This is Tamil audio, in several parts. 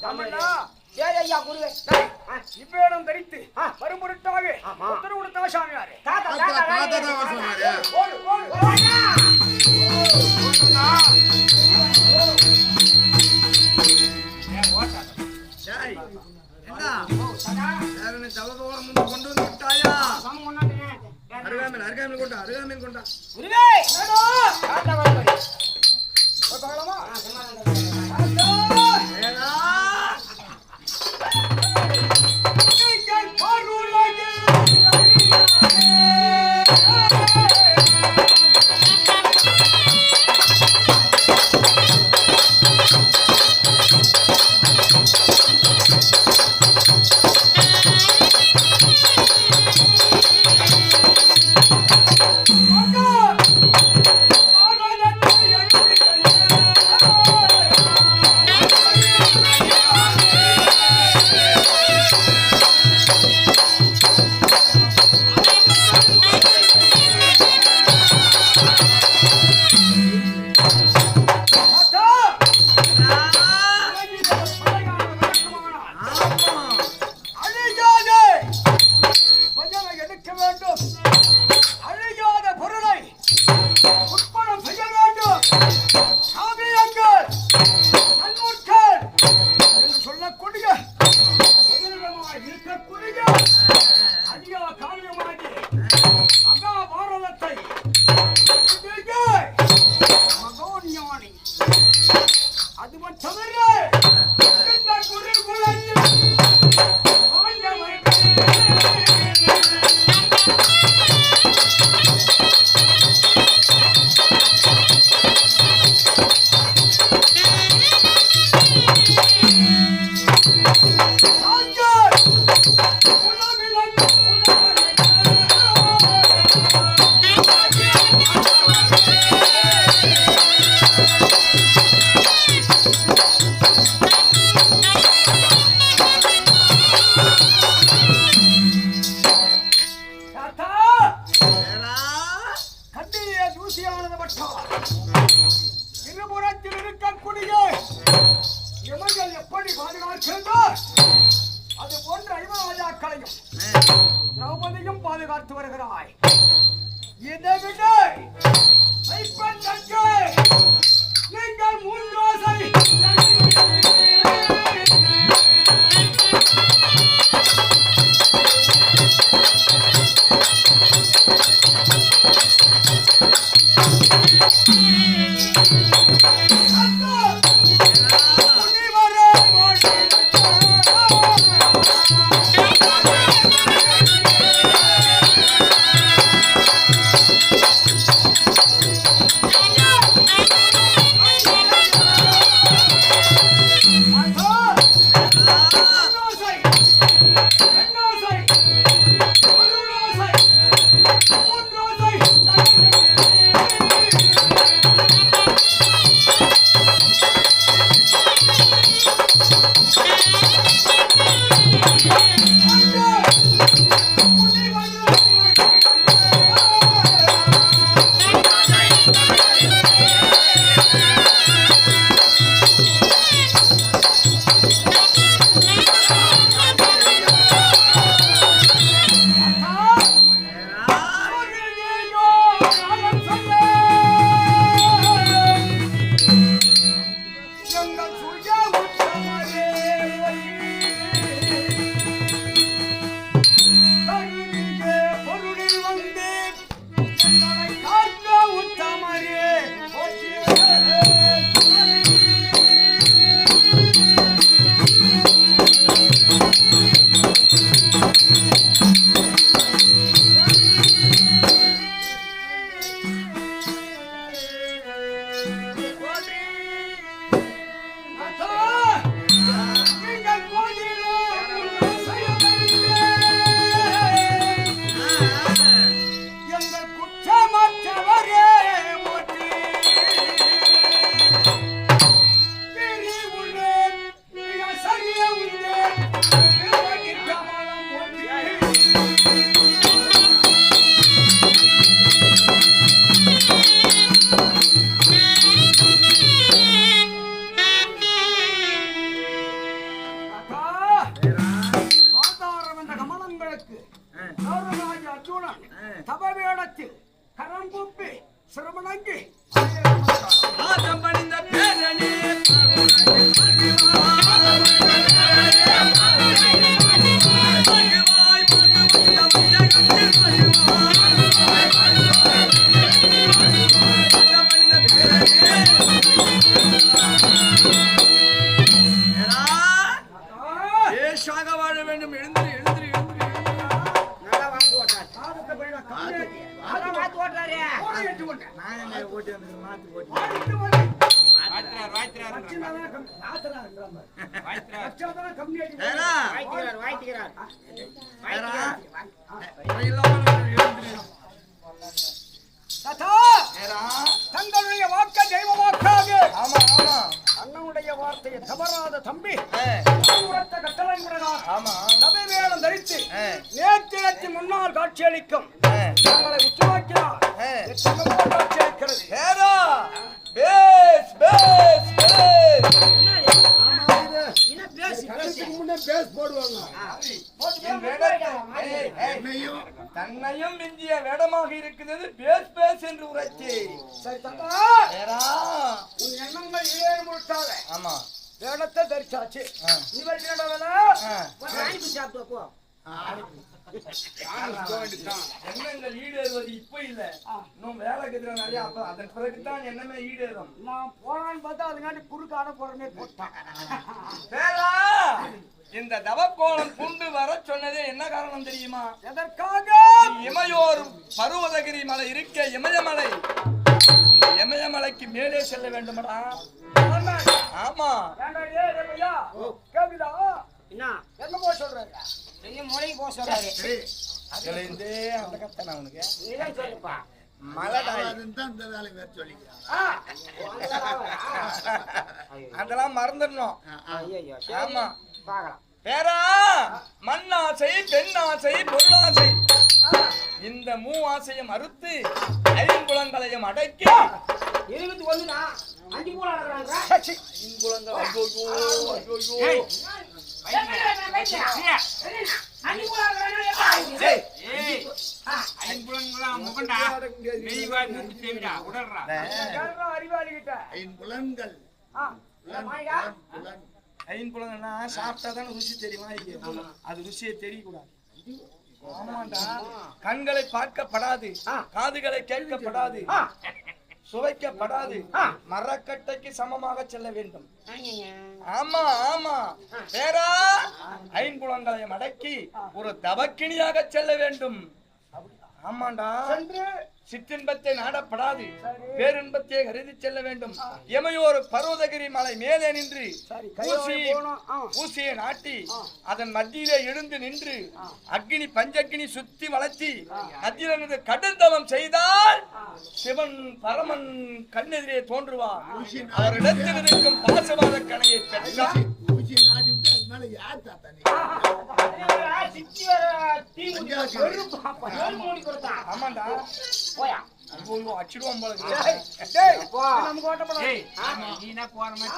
ஏய் ஐயா குருவே இவ்வேடம் தரித்து மறுபொருட்டாக உத்தரவு கொடுத்தா சாமியாரு கொண்டு வந்து விட்டாயா? அருகாமல் கொண்டா அருகாமல் கொண்டா இருபுறத்தில் இருக்கக்கூடிய இமைகள் எப்படி பாதுகாக்கின்றோ அது போன்ற ஐவராஜாக்களையும் திரௌபதியும் பாதுகாத்து வருகிறாய். இதை விட நீங்கள் மூன்றோசை ராத்திரா வச்சாதான் கம்மி ஆகி ஏரா வாய்க்கிறார் ஏரா எழுந்திரு தாத்தா ஏரா தங்களுடைய வாக்க தெய்வ வாக்காக ஆமா ஆமா அண்ணனுடைய வார்த்தையை தவறாத தம்பி ஏய், உரத்த கட்டளை முறைதான் ஆமா சபை வேடம் தரித்து ஏய், நேற்றிடத்து முன்னால் காட்சியளிக்கும் ஏய், தங்களை உற்று நோக்கினார் ஏய். எத்தனையோ காட்சியளிக்கிறது ஏரா பேஸ் பேஸ் பேஸ் என் வேடத்தை- ஏய், ஏய், தன்னையும் மிஞ்சிய வேடமாக இருக்கிறது பேஸ் பேஸ் என்று உரைச்சி சரி தாத்தா ஏரா உன் எண்ணங்கள் ஈழேறு முழுட்டாக ஆமா வேடத்தை தரிச்சாச்சு ஆ. இவருக்கு என்ன வேலை சாப்பிட்டு எண்ணங்கள் ஈடேறுவது இப்ப இல்ல இன்னும் வேலை கதிர நிறைய அப்ப அதன் பிறகுதான் எண்ணமே ஈடேறும் நான் போறான்னு பார்த்தா அதுங்காட்டி குறுக்கான போறனே போட்டான் வேலா இந்த தவக்கோலம் பூண்டு வர சொன்னதே என்ன காரணம் தெரியுமா எதற்காக இமையோர் பருவதகிரி மலை இருக்க இமயமலை அந்த இமயமலைக்கு மேலே செல்ல வேண்டுமடா ஆமா ஏண்டா ஏய் டேய் பையா கேக்குதா என்ன எங்க போய் சொல்றாங்க பெரிய மூளைக்கு போக சொல்றாரு அதுல இருந்தே அந்த கத்தனை அவனுக்கு நீதான் சொல்லுப்பா மலடாய் அதெல்லாம் மறந்துடணும் ஐயோ ஆமா பார்க்கலாம் பேரா மண்ணாசை பெண்ணாசை பொருளாசை இந்த ஆசையும் அறுத்து ஐங்குளங்களையும் அடக்கி இருபத்தி ஒண்ணுனா அஞ்சு கூட நடக்கிறாங்க ஐங்குளங்கள் ஐயோ அஞ்சு கூட நடக்கிறாங்க கேக்குறா அறிவாளி கிட்ட ஐம்புலன்கள் ஐங்குளங்கள்னா சாப்பிட்டா தானே ருசி தெரியுமா அது ருசியை தெரியக்கூடாது ஆமாண்டா கண்களை பார்க்கப்படாது காதுகளை கேட்கப்படாது சுவைக்கப்படாது மரக்கட்டைக்கு சமமாக செல்ல வேண்டும் ஆமா ஆமா பேரா ஐம்புலங்களையும் அடக்கி ஒரு தவக்கினியாக செல்ல வேண்டும் ஆமாண்டா சிற்றின்பத்தை நாடப்படாது பேரின்பத்தை கருதி செல்ல வேண்டும் எமையோர் பர்வதகிரி மலை மேலே நின்று ஊசியை நாட்டி அதன் மத்தியிலே எழுந்து நின்று அக்னி பஞ்சக்னி சுத்தி வளர்த்தி அதிலிருந்து கடும் தவம் செய்தால் சிவன் பரமன் கண்ணெதிரே தோன்றுவார் அவரிடத்தில் இருக்கும் பாசவாத கணையை பெற்றார் ஊசி நாடி விட்டு அது மேல யார் தாத்தா நீ ஆமாண்டா போயா ஐயோ அச்சிடுவோம் போல இருக்கு. நமக்கு ஓட்டப்படாது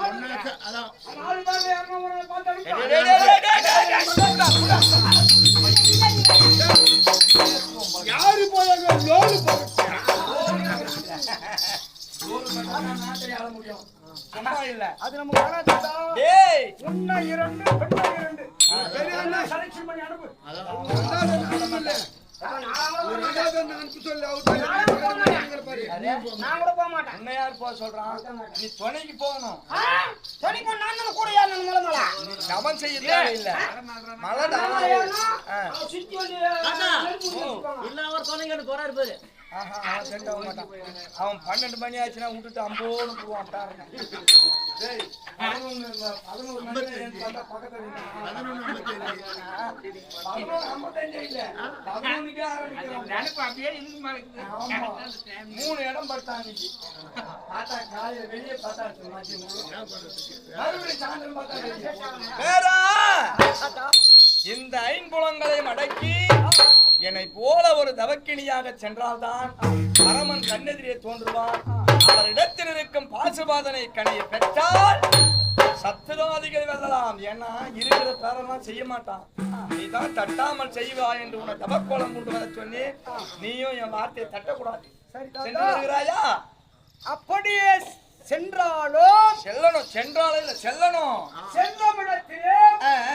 ஒன்னாக்க அதான் நாலு பேர் யாரும் பார்த்தாலும் டேய், டேய், டேய், டேய், டேய், டேய். யாரு போயாங்க லோடு நாட்டை ஆள முடியும் சும்மா இல்ல அது நமக்கு வராதா டேய் உன்ன இரண்டு பெண்ண இரண்டு பெரிய அண்ணா செலக்ஷன் பண்ணி அனுப்பு நான் கூட போக மாட்டேன் என்ன யார் போக சொல்றான் நீ துணைக்கு போகணும் சரி இப்போ நான் தானே கூட யாரு மலை மலை நீ தவம் செய்ய தேவையில்லை மலடா சுத்தி வந்து இல்ல அவர் சொன்னீங்கன்னு போறாரு பாரு ஆஹா, அவன் செட் ஆக மாட்டான். அவன் 12 மணி ஆச்சுன்னா விட்டுட்டு அம்போன்னு போவான் பாருங்க. டேய், 11 மணி பார்த்தா பக்கத்துல நின்னான். 11:55 இல்ல. 11க்கே ஆரம்பிக்கிறான். ஆமா. 3 இடம் படுத்தான் இன்னைக்கு. பார்த்தா காலையில வெளியே பார்த்தா மறுபடியும் சாயந்தரம் பார்த்தா வெளியே. வேறா? இந்த ஐம்புலங்களை அடக்கி என்னை போல ஒரு தவக்கினியாக சென்றால்தான் பரமன் கண்ணெதிரே தோன்றுவான். அவரிடத்தில் இருக்கும் பாசுபாதனை கனியை பெற்றால் சத்துராதிகள் வெல்லலாம். ஏன்னா இருக்கிற பேரெல்லாம் செய்ய மாட்டான். நீதான் தட்டாமல் செய்வா என்று உன்னை தவக்கோலம் கொண்டு வர சொன்னி நீயும் என் வார்த்தையை தட்டக்கூடாது. சென்று வருகிறாயா? அப்படியே சென்றாலோ செல்லணும். சென்றாலும் இல்ல செல்லணும். செல்லமிடத்திலே ஆ, ஆ.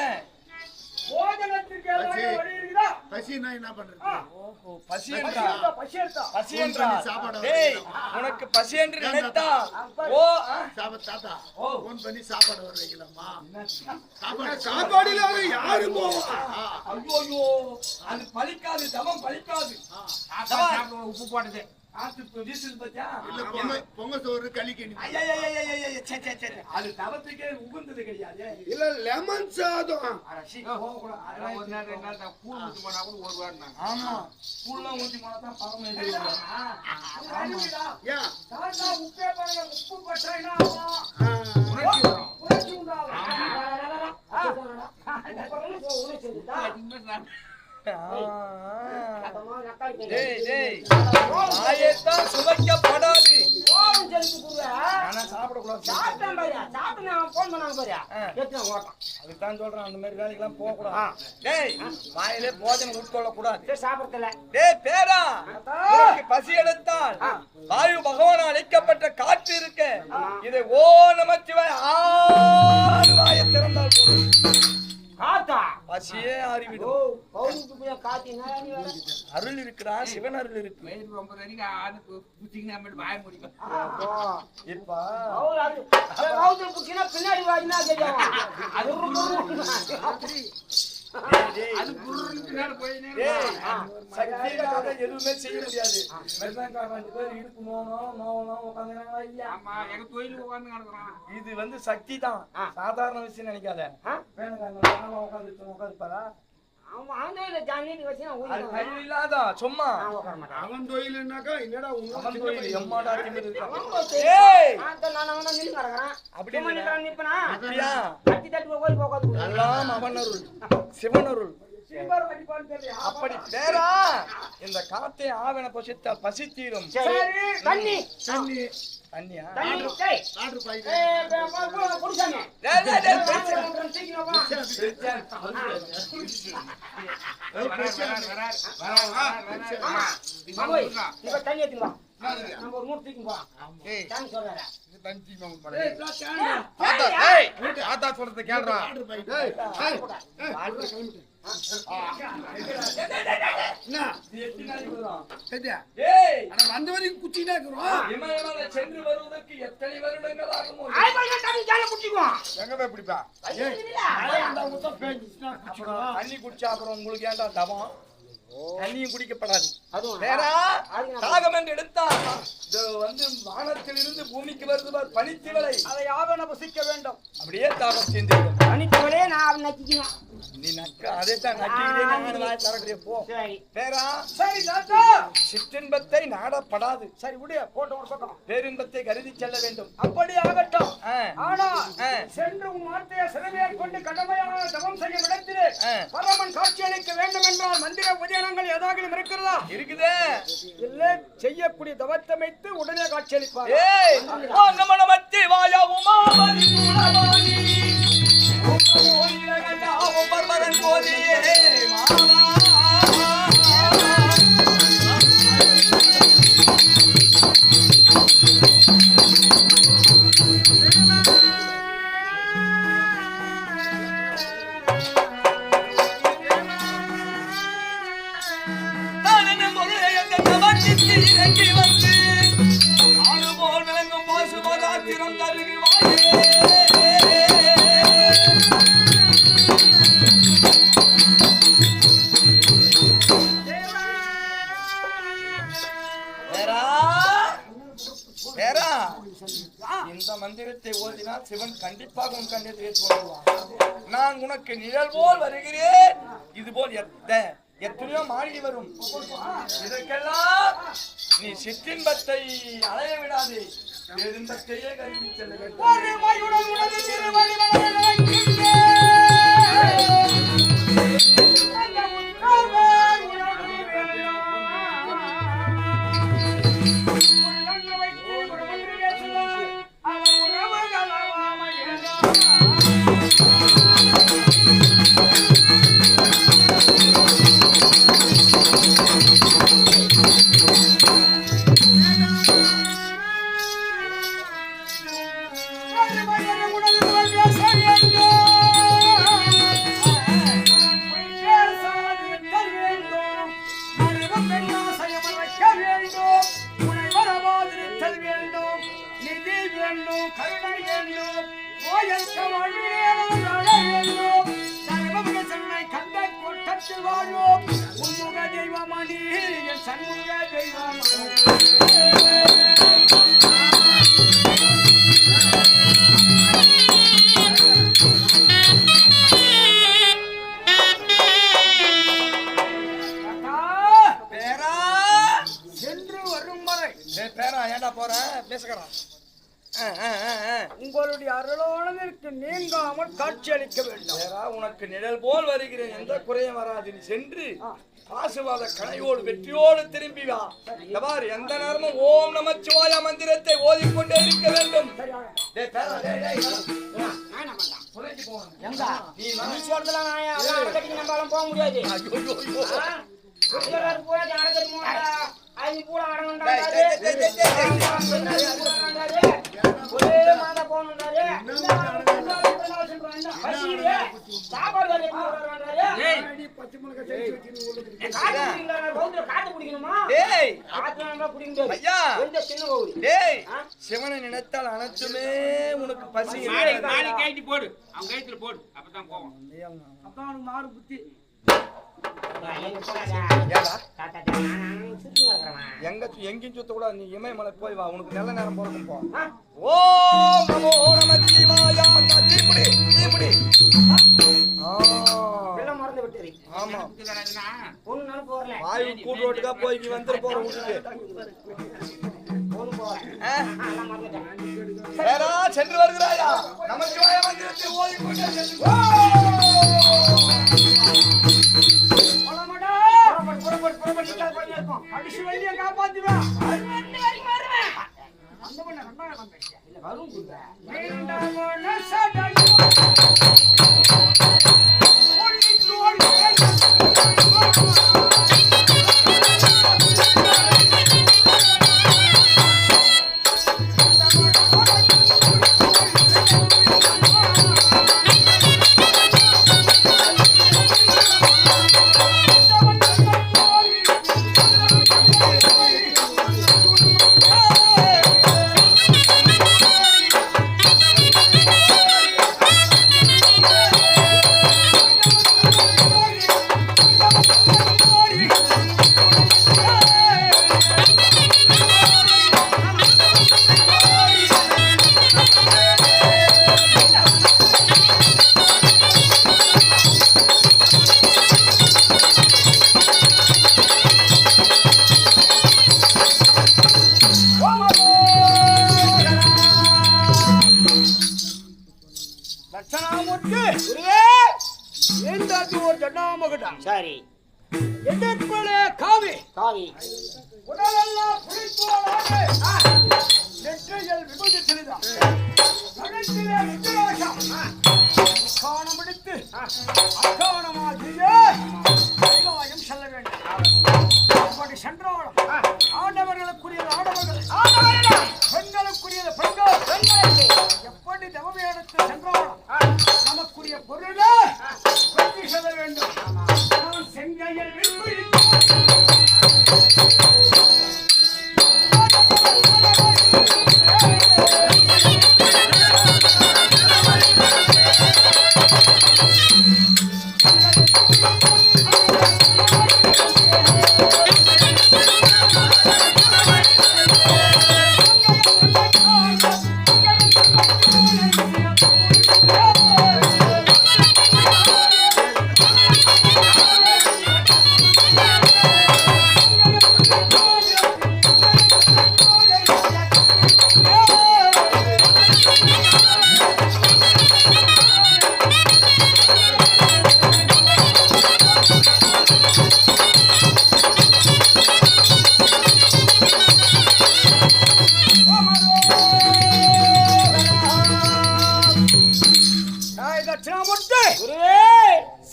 போஜனத்திற்கு ஏதாவது வழி இருக்குதா? பசினா என்ன பண்றது ஓஹோ, பசி பசி என்றா எடுத்தா, பசி எடுத்தா. பசி என்றால் சாப்பாடு டேய் உனக்கு பசி என்று நினைத்தால் ஓ ஆ, தாத்தா ஓ. போன் பண்ணி சாப்பாடு வர வைக்கலாமா சாப்பாடு சாப்பாடு இல்லாத யாரு போவா? ஐயோ அது பலிக்காது. தவம் பலிக்காது. உப்பு போட்டது காத்து வீசுது பாத்தியா? இல்ல பொங்க சோறு களிக்கணி. அது தவத்துக்கே உகுந்தது கிடையாது. இல்ல லெமன் சாதம். போகக்கூடாது. ஒரு நாள் 2 நாள் தான் கூழ் ஊத்தி போனா கூட ஒரு வாரம் ஆமா கூழ்லாம் ஊத்தி போனா தான் பரம இது. ஏன் தாத்தா உப்பே பாருங்க, உப்பு பற்றைனா உணர்ச்சி வரும். உணர்ச்சி உண்டாகும். உணர்ச்சி வந்துட்டா? அதம்மா நக்காய் போயிடு. டேய் வாயைத்தான் சுவைக்கப்படாது. கோவம் செலுத்து குருவே. ஆனா சாப்பிடக்கூடாது. சாப்பிட்டேன் பாரு, சாப்பிட்டு நான் போன் பண்ணாங்க பாரு. எத்தனை ஓட்டம். அதுதான் சொல்றேன் அந்த மாதிரி வேலைக்கெல்லாம் போக கூடாது. டேய் வாயிலே போஜனம் உட்கொள்ள கூடாது. சரி சாப்பிடல. டேய் பேரா உனக்கு பசி எடுத்தால் வாயு பகவான் அளிக்கப்பட்ட காற்று இருக்கு. இதை ஓ நமச்சிவாய ஆறு வாயை திறந்தால் போதும். காத்தா பசியே ஓ ஆறிவிடும். பவுனுக்கு போய் காத்தினா நீ வேற. அருள் இருக்குடா, சிவன் அருள் இருக்கு. வயிறு 9 மணிக்கு ஆணுக்கு குச்சிங்கன்னா மட்டும் வாய முடிக்கும். இப்ப பவுல் அது பவுல் குச்சினா பின்னாடி வாயினா கேட்கும். அது அது குருன்னு பின்னாடி போய் டேய் சக்தி இல்லாத எதுவுமே செய்ய முடியாது. மெல்ல பேர் இடுப்பு நோவணும் உட்காந்துறாங்களா இல்லையா? ஆமா எங்க தொழில் உட்கார்ந்து கிடக்குறான். இது வந்து சக்தி தான், சாதாரண விஷயம் நினைக்காத. வேணுங்க உட்காந்துருப்பாரா? அவன் ஆந்தோயில ஜானி வச்சு நான் அது ஊதி கை இல்லாத சும்மா உட்கார மாட்டான். அவன் தொழிலுன்னாக்கா என்னடா அவன் கோயில் எம்மாடா திமிரு இருக்கா? ஏய் ஏய் நான் வேணா நின்னு கிடக்குறேன். அப்படி சும்மா இல்லடா. நிக்கறான் நிப்பனா. அப்படியா? தட்டி தட்டி போய் உட்காந்து. எல்லாம் அவன் அருள், சிவன் அருள். சில்வர் வடிப்பான்னு தெரியல. அப்படி பேரா இந்த காத்தை ஆவண பசித்தால் பசி தீரும். சரி தண்ணி தண்ணியா? தண்ணி டேய் ஆர்டர் பாய். குடிச்சாங்க. டேய் டேய் டேய் சீக்கிரம் வா. போய் இப்ப தண்ணி எடுத்துங்க. நம்ம ஒரு மூணு தூக்கி வா. ஏய் டான் சொல்றா. தஞ்சி மாமன் மடே. ஆத்தா ஏய் ஆத்தா சொல்றது கேளுடா. ஆர்டர் பாய். என்ன இது எத்தனை நாளைக்கு வரும்? சரியா ஏய் ஆனா வந்த வரைக்கும் குச்சினா இருக்கிறோம். இமயமலை சென்று வருவதற்கு எத்தனை வருடங்கள் ஆகுமோ? ஆய்வாங்க தண்ணி ஜால குடிக்குவோம். எங்க போய் பிடிப்பா? அப்புறம் தண்ணி குடிச்சா அப்புறம் உங்களுக்கு ஏன்டா தவம்? தண்ணியும் குடிக்கப்படாது. அதுவும் வேறா தாகம் என்று எடுத்தா இது வந்து வானத்தில் இருந்து பூமிக்கு வருது பார் பனித்திவளை, அதை ஆவண புசிக்க வேண்டும். அப்படியே தாகம் தீர்ந்துவிடும். பனித்தவளே நான் நக்கிக்கணும். நீ நக்க அதே தான் நக்கிக்கிட்டே நான் வாய் திறக்கிறே போ. சரி வேறா சரி தாத்தா சிற்றின்பத்தை நாடப்படாது. சரி விடு போட்ட ஒரு பக்கம். பேரின்பத்தை கருதி செல்ல வேண்டும். அப்படி ஆகட்டும். ஆனா சென்று உன் வார்த்தையை சிறமையாக கொண்டு கடமையான தவம் செய்யும் இடத்திலே பரமன் காட்சி அளிக்க வேண்டும் என்றால் மந்திர உபதேசங்கள் ஏதாவது இருக்கிறதா? இருக்குதே. இல்லை செய்யக்கூடிய தவத்தை வைத்து உடனே காட்சி அளிப்பார். ஏய் நமனமத்தி வாயா உமாபதி குலவாணி உன்னோயிலகல்லாவும் பர்மரன் போதியே மாமா. இறங்கி வந்து ஆளுபோல் விளங்கும் பாசுபதாத்திரம் தருகி இந்த மந்திரத்தை ஓதினால் சிவன் கண்டிப்பாக உன் கண்டத்தை தோன்றுவான். நான் உனக்கு நிழல் போல் வருகிறேன். இது போல் எத்தனையோ மாறி வரும். இதற்கெல்லாம் நீ சிற்றின்பத்தை அலைய விடாதே, பேரின்பத்தையே கருதி செல்ல வேண்டும். தெய்வமணி சண்முக தெய்வமணி விட்டு நீங்காமல் காட்சி அளிக்க வேண்டும். வேறா உனக்கு நிழல் போல் வருகிறேன், எந்த குறையும் வராது. நீ சென்று ஆசீர்வாத கனையோடு வெற்றியோடு திரும்பி வா. பார், எந்த நேரமும் ஓம் நமச்சிவாய மந்திரத்தை ஓதிக்கொண்டே இருக்க வேண்டும். டேய் பேரா, டேய் புரைக்கு போணும். எங்க நீ சொல்றதெல்லாம் நான் அதான் அடக்கடி நம்மளால போக முடியாது. எல்லாரும் போய் அடக்கடி போடா. ஐ கூட அடங்கண்டாரு. ஒரே மாதா போணும்டாரு. பசியே சாப்பாடு வேற போறாங்கறாரு. நீ பச்சை மிளகாய் சேர்த்து வச்சிருந்தீங்க உங்களுக்கு. காத்து குடிக்கணுமா? டேய் காத்து குடிக்க முடியாது. ஐயா எந்த சின்ன கோவில். டேய் சிவனை நினைத்தால் அனைத்துமே உனக்கு பசி. மாலை கைட்டு போடு, அவன் கைத்துல போடு, அப்பதான் போவான். அதான் அவனுக்கு மாறு புத்தி. எங்கேயும் சுத்த கூட நீ இமயமலை போய் வா, உனக்கு நல்ல நேரம் போறதும் போ. ஓம் நமோ நமச்சிவாய. தீமுடி தீமுடி. எல்லாம் மறந்து விட்டுரு. ஆமா ஒண்ணு நாள் போறல. வாயு கூட்டோட்டுக்கா போய் நீ வந்து போற வீட்டுக்கு. ஒண்ணு போறல. எல்லாம் மறந்துட்டேன். வேறா சென்று வருகிறாயா? நமச்சிவாய மந்திரத்தை ஓதிக்கொண்டே சென்று. அடிச்சு வெளியே காப்பாத்துவேன். சரி எதிர்ப்பலே காவி காவி உடலெல்லாம் புளித்தோலாக நெற்றியில் விபூதி சிறிதான் கழுத்திலே ருத்ராட்சம் காணம் பிடித்து அக்காணமாகிய கைலாயம் செல்ல வேண்டும். அப்படி சென்றாலும் ஆண்டவர்களுக்குரியது ஆண்டவர்கள், பெண்களுக்குரியது பெண்கள். எப்படி தவமேடத்தில் சென்றாலும் நமக்குரிய பொருளை வெற்றி செல்ல வேண்டும். நான் செங்கையில் விரும்பி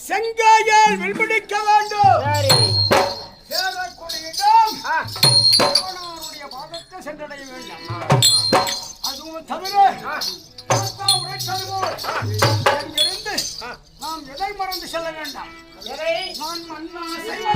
செங்காயால் வில்பிடிக்க வேண்டும். சேரக்கூடியிடம் சிவனாருடைய பாதத்தை சென்றடைய வேண்டும். அதுவும் தவிர உரைத்தது போல் எங்கிருந்து நாம் எதை மறந்து செல்ல வேண்டாம். நான் மன்னா செய்ய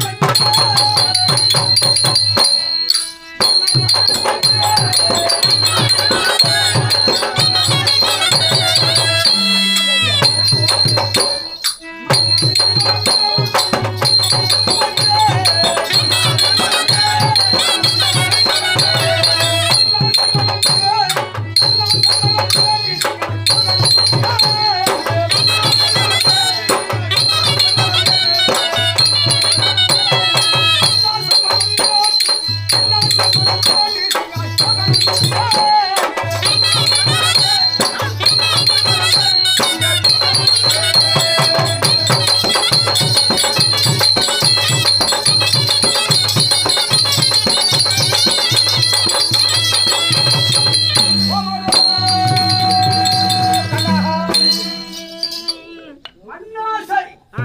மண்ணாசை, ஆ.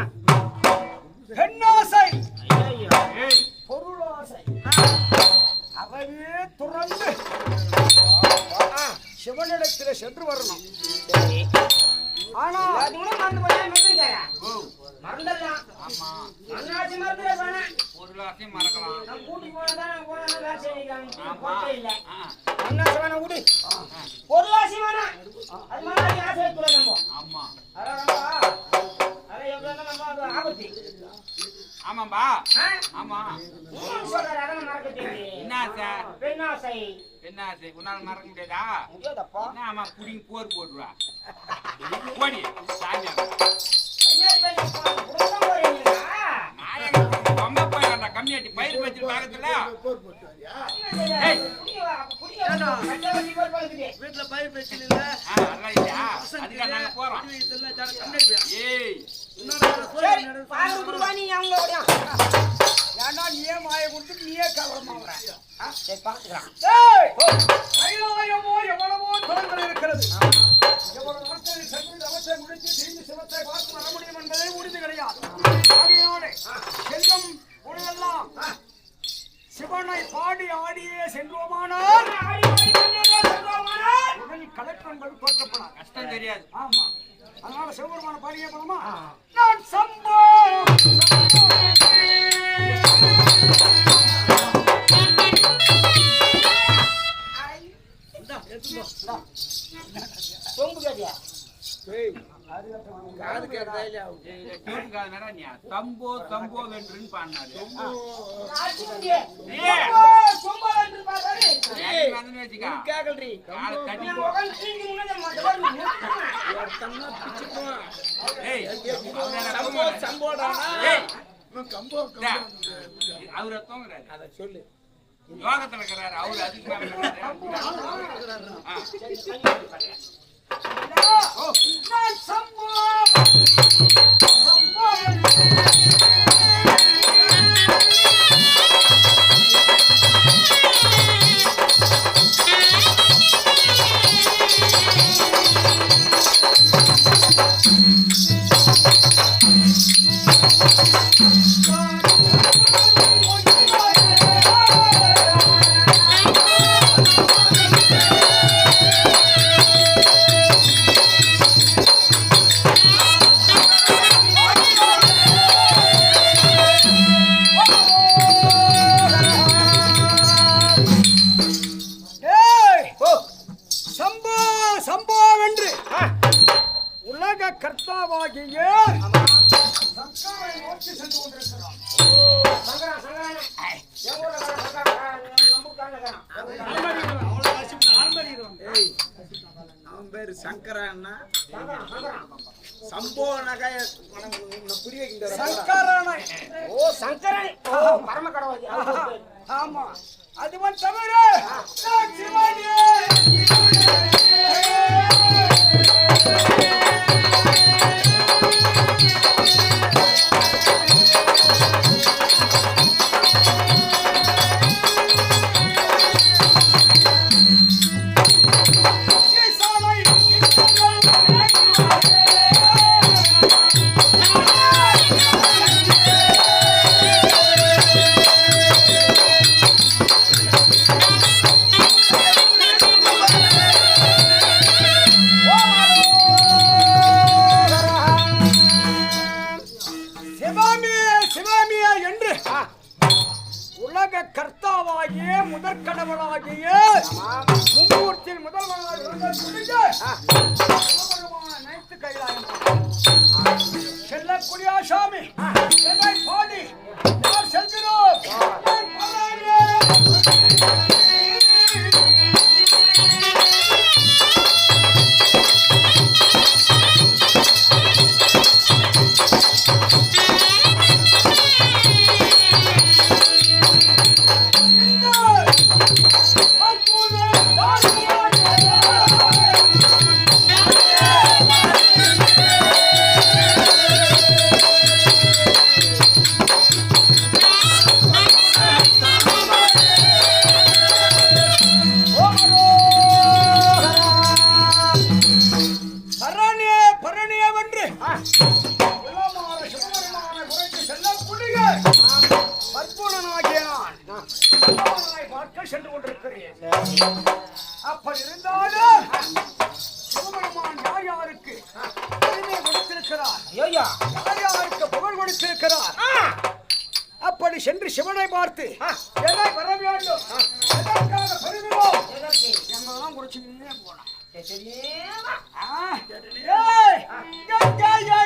பெண்ணாசை, ஐயையோ. ஏய் பொருளாசை அவையே துறந்து ஆ. சிவனிடத்திலே சென்று வரணும். சரி. ஆனா அது கூட மறந்து போனா மறந்துட்டாரா? ஓ மறந்துடலாம். ஆமா மண்ணாசி மறந்துட வேணாம். பொருளாசையும் மறக்கலாம் நம்ம கூட்டிட்டு போனதான் நான் போனா வேலை செய்யலாம். ஆமா போட்டே இல்ல. ஆ, மண்ணாசி வேணாம் விடு. பொருளாசி வேணாம். அது மாதிரி ஆசை வைக்கல நம்ம. ஆமா அதை எவ்வளவு நம்ம அது ஆபத்து. ஆமாம்பா ஆ? ஆமா இன்னொன்னு சொல்றாரு, அதை மறக்க தெரியுது. என்ன ஆசை பெண்ணாசை. என்ன ஆசை உன்னால மறக்க முடியாதா முடியாதப்பா. என்ன ஆமா புடிங்க போர் போடுவா போடி சாமியா கன்னியாகுமரி பெண்ணை புடிச்சா போறீங்களா? ரொம்ப போய் கம்மியாட்டி பயிர் வச்சு பாக்கத்துல போர் போட்டு வரியா? ஏய். வீட்டுல பயிர் பிரச்சனை இல்ல, அதெல்லாம் இல்லையா அதுக்காக நாங்க போறோம் ஏய் ஏன்னா நீயே மாய கொடுத்து நீயே கவனமாகற. கைலாயமோ எவ்வளவோ தலங்கள் இருக்கிறது. எவ்வளவு நாட்களில் சென்று தவத்தை முடித்து திரும்பி சிவத்தை பார்த்து வர முடியும் என்பதே உறுதி கிடையாது. ஆகையினாலே செல்லும் பொழுதெல்லாம் சிவனை பாடி ஆடியே செல்வோமானால் உடல் கலெக்டர் என்பது தோற்றப்படாது. கஷ்டம் தெரியாது ஆமா, அதனால சிவபெருமான பாடியே போனோமா? நான் சம்போ தம்போ தம்போ வென்றுன்னு பாடினாரு வச்சுக்கா காலை தட்டி ஏய் இவன் கம்போ அவரை தூங்குறாரு அதை சொல்லு யோகத்துல இருக்கிறாரு அவரு அதுக்கு மேல இருக்கிறாரு. நான் சம்போ சம்போ கர்த்தாவாகிய சங்கரை நோக்கி சென்று கொண்டிருக்கிறான். அவன் பேரு சங்கரன்னா சம்போனக புரிய வைக்கின்ற சங்கரனை. ஓ சங்கரன். ஓ பரம கடவுள். ஆமா, அதுவன் தவிர நான் சிவனே. உலக கர்த்தாவாகிய முதற்கடவுளாகிய மும்மூர்த்தியின் முதல்வராக நினைத்து கைலாயம் செல்லக்கூடிய சாமி என்னை பாடி யார் செல்கிறோம்? அப்படி இருந்தாலும் சிவபெருமான் யார் யாருக்கு பெருமை கொடுத்திருக்கிறார், ஐயோ யார் யாருக்கு புகழ் கொடுத்திருக்கிறார். அப்படி சென்று சிவனை பார்த்து எதை வர வேண்டும், எதற்காக பெறுகிறோம் என்பதெல்லாம் குறிச்சுக்கிட்டே போனோம். தெரியுமா? ஏய், கங்கையை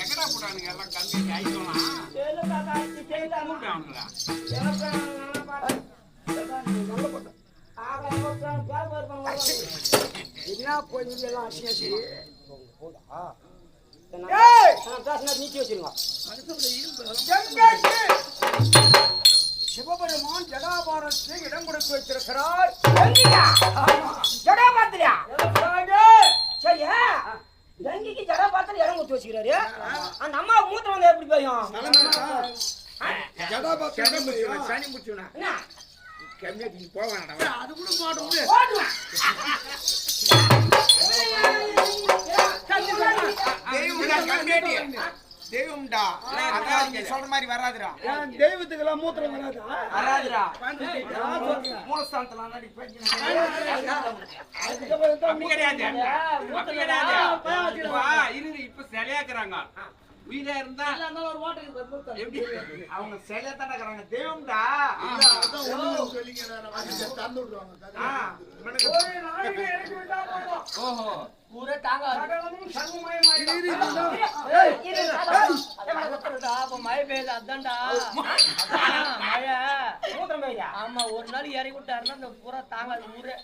எங்கடா போட்டானுங்க எல்லாம் கங்கை ஆயிக்கலாம் கூப்பிட்டானுங்களா என்ன போய் எல்லாம் அசியாசி. நீச்சி வச்சிருங்க. கங்கைக்கு சிவபெருமான் ஜடாபாரத்தை இடம் கொடுத்து வைத்திருக்கிறார். ஜடா பாத்திரியா? எதற்காக? சரியா? கங்கைக்கு ஜடா பாத்திரம் இடம் கொடுத்து வச்சுக்கிறாரு. அந்த அம்மா மூத்திரம் வந்து எப்படி போயும்? சனி முடிச்சுனா என்ன? கம்மியா போவானடா அது கூட மாட்டோம். ஓடுவா. தெய்வம்டா கங்கேடி தெய்வம்டா அதான் நீங்க சொல்ற மாதிரி வராதுடா தெய்வத்துக்கெல்லாம் மூத்திரம் வராதா? வராதுடா மூலஸ்தானத்துல நடி அப்படி கிடையாது அப்படி கிடையாது இருந்து இப்ப சிலையாக்குறாங்க உயிரா இருந்தா எப்படி அவங்க சிலையா தானே இருக்கிறாங்க தெய்வம்டா அதான் ஒண்ணுமே சொல்லிக்கிறாரு. வந்து தந்து விடுவாங்க. ஒரு நாளைக்கு இறக்கி விட்டா போதும். ஓஹோ ஊரே தாங்காது. சகலமும் சர்வமயமாயிடும். மழை பெய்யுது அதான்டா மழை மூத்திரம் போய்யா? ஆமா ஒரு நாள் இறங்கி விட்டாருன்னா இந்த பூரா தாங்காது ஊரே.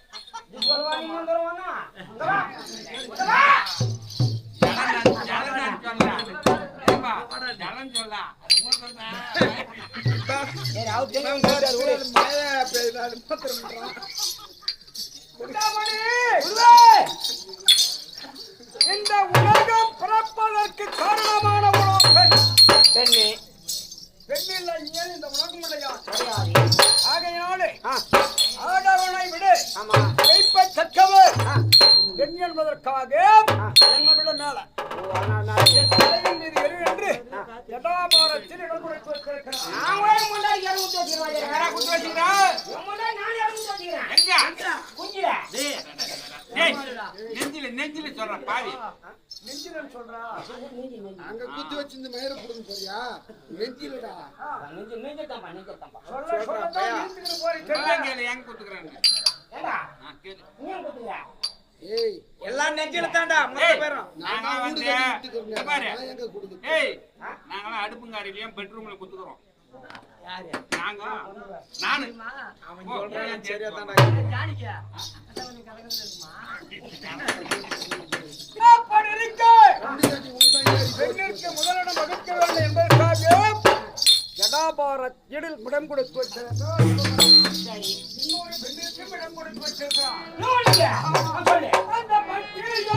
ஜலம் சொல்லா இந்த உலகம் பிறப்பதற்கு காரணமான உலகம் பெண்ணு பெண்ணில்லை, ஏன் இந்த உலகம் இல்லையா? கிடையாது. ஆகையினாலே ஆடவனை விடு ஆமா. வைப்ப தக்கவர் பெண் என்பதற்காக என்னை விட மேல தலையின் மீது எரு என்று ஜடாபாரத்தில் இடம் கொடுத்து வைத்திருக்கிறார். நான் ஒரே முன்னாடி இடம் கொடுத்து வச்சிருக்கேன். குத்து வச்சுக்கிறா உன் முன்னாடி நானே இடம் கொடுத்து வச்சிருக்கேன். எங்க குஞ்சில. நெஞ்சில சொல்ற பாவி நெஞ்சிலன்னு சொல்றா. அங்க குத்தி வச்சு இந்த மயிரை புடுங்க போறியா? நெஞ்சிலடா. நெஞ்சத்தாம்பா. சொல்ல சொல்லத்தான் இழுத்துக்கிட்டு போறீங்க. இப்பெல்லாம் கேளு எங்க குத்துக்கிறாங்க ஏண்டா? கேளு நீ ஏன் குத்துற? ஏய், எல்லாம் நெஞ்சில தாண்டா நாங்களாம் வந்து இங்க பாரு நான் எங்க கொடுக்குறது? ஏய் நாங்களாம் அடுப்புங்காரிலையும் பெட்ரூம்ல குத்துக்கிறோம் யாரு நாங்க நானு அவன் ஓ, சொல்றான் சரியா ஜானிக்கா அதான் கலகலன்னு இருக்குமா அப்படி இருக்க கண்டிப்பாக உனக்கு தான் ஏறி பெண்ணிற்கு முதலிடம் வகுக்க வேண்டும் என்பதற்காக ஜடாபாரத்தில் இடம் கொடுத்து வைத்திருக்கிறார். இன்னொரு பெண்ணிற்கும் இடம் கொடுத்து வச்சிருக்கிறார். நூலிங்க. சொல்லு. அந்த பட்டியல்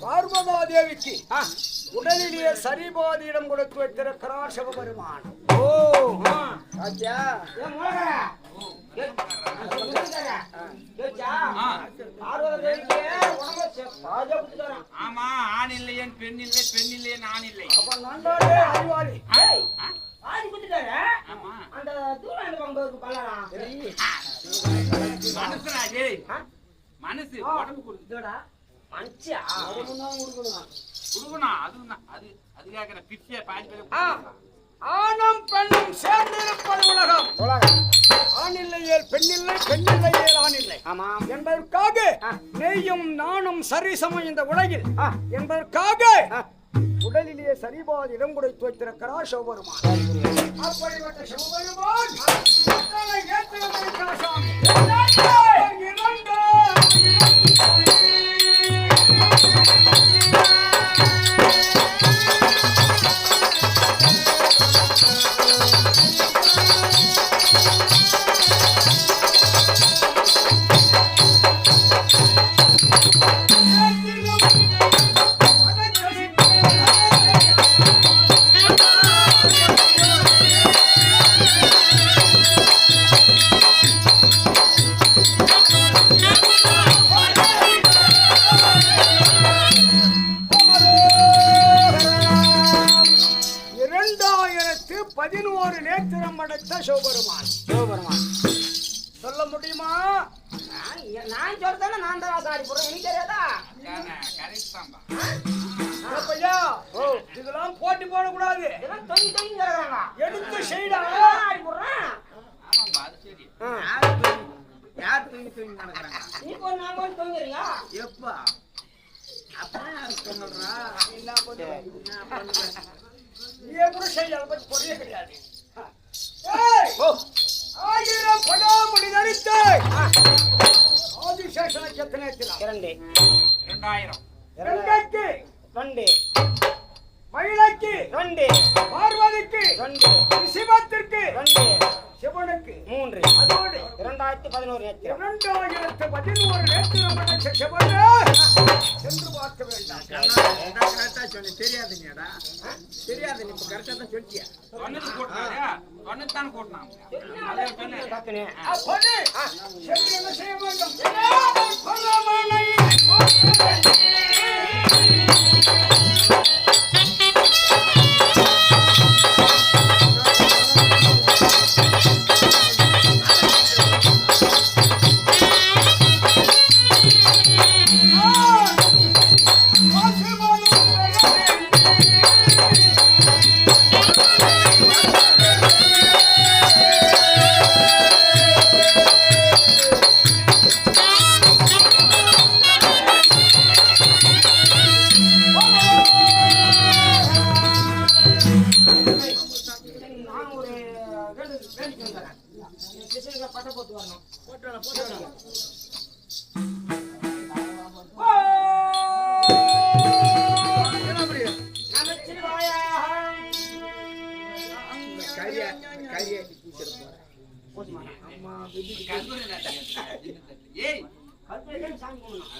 பார்வதாதேவிக்கு உடலிலேயே சரிபாதியிடம் கொடுத்து வைத்திருக்கிறார் சிவபெருமான். ஓ ஆச்சா ஏ முளகரா ஆமா ஆண் இல்லையன் பெண் இல்லை பெண் இல்லை ஆண் இல்லை அப்ப நன்றாலே அறிவாளி. ஆதி குத்துட்டாரு ஆமா அந்த தூரம் என்ன பண்றது பண்ணலாம் மனுஷனா ஏய் மனசு உடம்பு இதோடா மனுஷா குடுக்கணும் அது அது கேக்குற பிச்சை பாஞ்சு ஆணும் பெண்ணும் சேர்ந்திருப்பது உலகம் ஆண் இல்லையேல் பெண்ணில்லை பெண்ணில்லையேல் ஆண் இல்லை ஆமாம் என்பதற்காக நெய்யும் நானும் சரிசமம் இந்த உலகில் என்பதற்காக உடலிலேயே சரிபாதி இடம் கொடுத்து வைத்திருக்கிறார் சிவபெருமான். அப்படிப்பட்ட சிவபெருமான் எத்தனை ஏற்றிருக்கிறார் சாமி. இரண்டு நேத்திரம் அடைத்த சிவபெருமான். சொல்ல முடியுமா? நான் சொல்றதானே நான் தான் சாரி போறேன் எனக்கு தெரியாதா? அப்பையா இதெல்லாம் போட்டி போடக்கூடாது. இதெல்லாம் தொங்கி தொங்கி கிடக்குறாங்க. எடுத்து செய்டா ஆடி போடுறேன். ஆமாம்பா அது சரி யார் தூங்கி தூங்கி நடக்கிறாங்க? நீ போய் நான் போய் தொங்குறீங்க. எப்பா அப்பதான் யாரு சொன்னறா? என்ன பண்ணுவேன்? நீ கூட செய்யாத பத்தி பொறியே கிடையாது. ஆயிரம் படாமணி நடித்து ஆதிசேஷனுக்கு எத்தனை எத்தினார்? 2000 கங்கைக்கு 2 மயிலைக்கு 2 பார்வதிக்கு 2 சிவத்திற்கு 2 சிவனுக்கு 3 அதோடு 2011 நேத்திரம் 2011 நேத்திரம் அடைச்ச சிவனே சென்று பார்க்க வேண்டாம். கரெக்டா சொன்னி தெரியாதுங்கடா. தெரியாது நீ இப்ப கரெக்டா தான் சொல்லிட்டியா? சொன்னது போட்டாயா சொன்னதான் போட்டான் அதே சொன்னே டக்குனே அப்படி சென்று என்ன செய்ய வேண்டும்? கொல்லமனை பட்ட போட்டு வரணும். ஏய் சாமி கும்பிடணும்.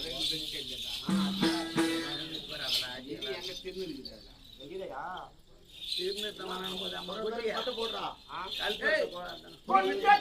எங்க திருநெல்வேலி இல்லையா? கொஞ்சத்திலே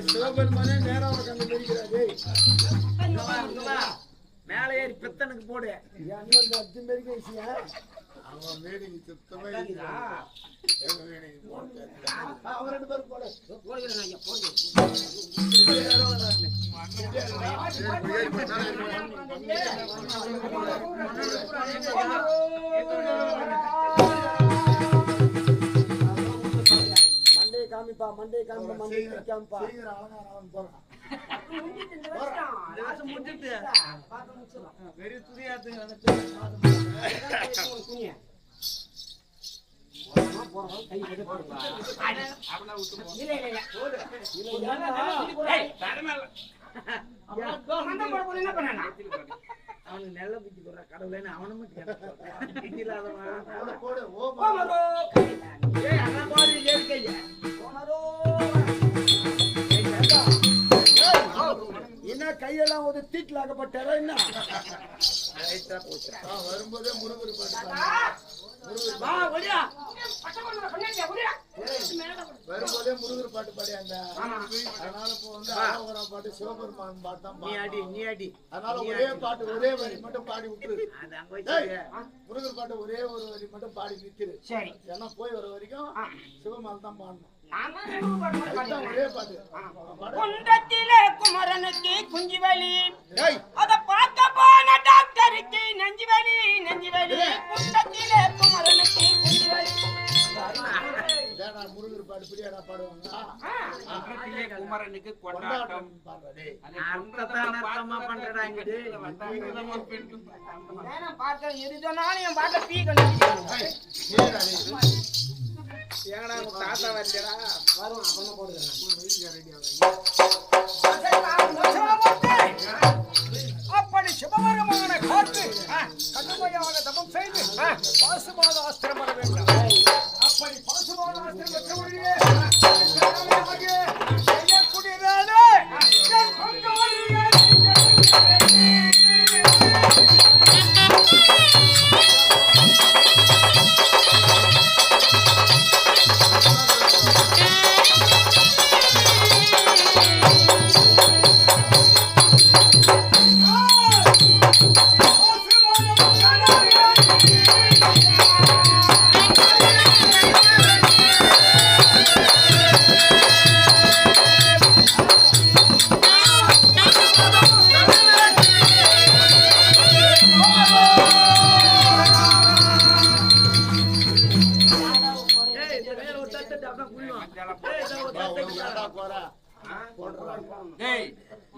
சிவபெருமானே நேரம் கண்டு தெரிகிறாரு. மேல ஏறி பித்தனுக்கு போடு. அத்தி மெருகேசிய அவன் மேடிக்கு சுத்தமே அவன் 2 பேரும் போட காம்பா மண்டே காம்பா மண்டே காம்பா சீக்கிரம் அலங்காரம் அவன் போறான் வெறி துணியாத்துங்க அவனுக்கு நெல்ல பிச்சு போடுற கடவுளேன்னு அவனும் போடு ஓ என்ன கையெல்லாம் ஒரு தீட்டில் ஆகப்பட்டாரா என்ன வரும்போதே முருகர் பாட்டு வரும்போதே முருகர் பாட்டு பாடியாங்க அதனால இப்போ வந்து ஆரோகரம் பாட்டு சிவபெருமான் பாட்டு தான் நீ அடி அதனால ஒரே பாட்டு ஒரே வரி மட்டும் பாடி விட்டுரு முருகர் பாட்டு ஒரே ஒரு வரி மட்டும் பாடி நிற்குது சரி ஏன்னா போய் வர வரைக்கும் சிவமால் தான் பாடணும் நான் ஒரே பாட்டு குன்றத்திலே குமரனுக்கு குஞ்சு வலி அத பார்க்க போன டாக்டருக்கு நெஞ்சு வலி குன்றத்திலே குமரனுக்கு குஞ்சு வலி முருகர் பாட்டு பிரியாடா பாடுவாங்க குமரனுக்கு கொண்டாட்டம் பாடுறதே பார்க்க எதுனாலும் என் பாட்ட பீ கண்டுபிடிக்கணும் ஏங்கடா உங்க தாத்தா வரலடா வரும் அப்புறமா போடுறேன் அப்படி சிவபெருமான காத்து கடுமையாக தபம் செய்து பாசுபாத ஆஸ்திரம் வர வேண்டும் அப்படி பாசுபாத ஆஸ்திரம் பெற்றவர்களே செய்யக்கூடியதானே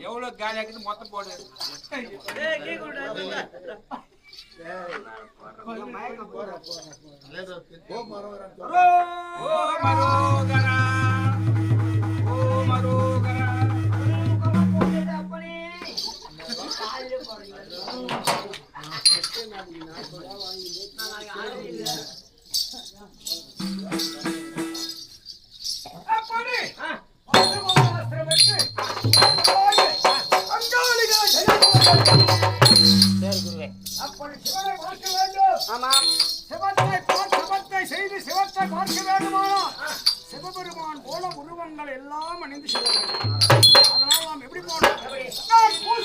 எவ்வளவு காலியா இருக்குது மொத்தம் போடு சிவபெருமான் போல உருவங்கள் எல்லாம் அணிந்து செல்ல வேண்டும். அதனால நாம் எப்படி போனோம்?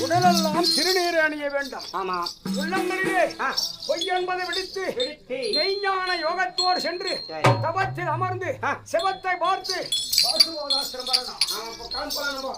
உடலெல்லாம் திருநீர் அணிய வேண்டும். ஆமா உள்ளங்களிலே பொய் என்பதை விடுத்து மெய்ஞான யோகத்தோடு சென்று தவத்தில் அமர்ந்து சிவத்தை பார்த்து பாசுபாதாஸ்திரம் வரணும்.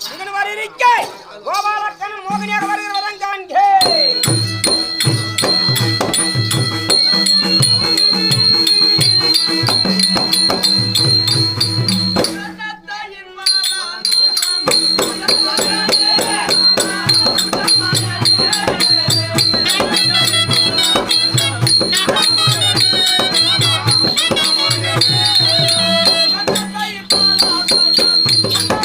இங்கன வருகிறீக்கே கோபாலக்கண்ணன் மோகினியாக வருகிறவன் காண்கே Thank you.